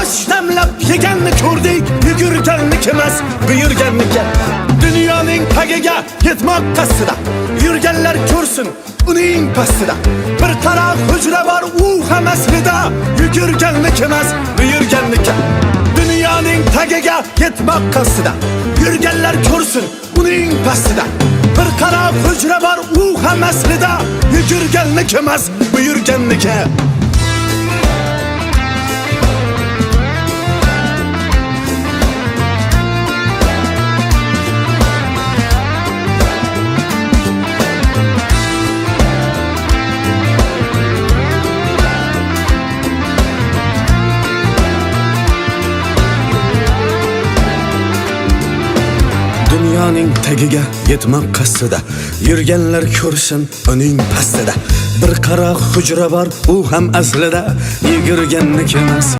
osh damlab yeganni ko'rdik, yugurganlik emas, buyurganlikka. Dunyoning tagiga yetmoq qasdida, yurganlar ko'rsin uning pastida. Bir qara hujra bor, u ham aslida, yugurganlik emas, buyurganlikka. Dunyoning tagiga yetmoq qasdida, yurganlar ko'rsin uning pastida. Bir qara hujra bor, u ham aslida, yugurganlik emas, buyurganlikka. Dunyoning tagiga yetmoq qasdida, yurganlar ko'rsin uning pastida. Bir qara hujra bor, u ham aslida, yugurganlik emas.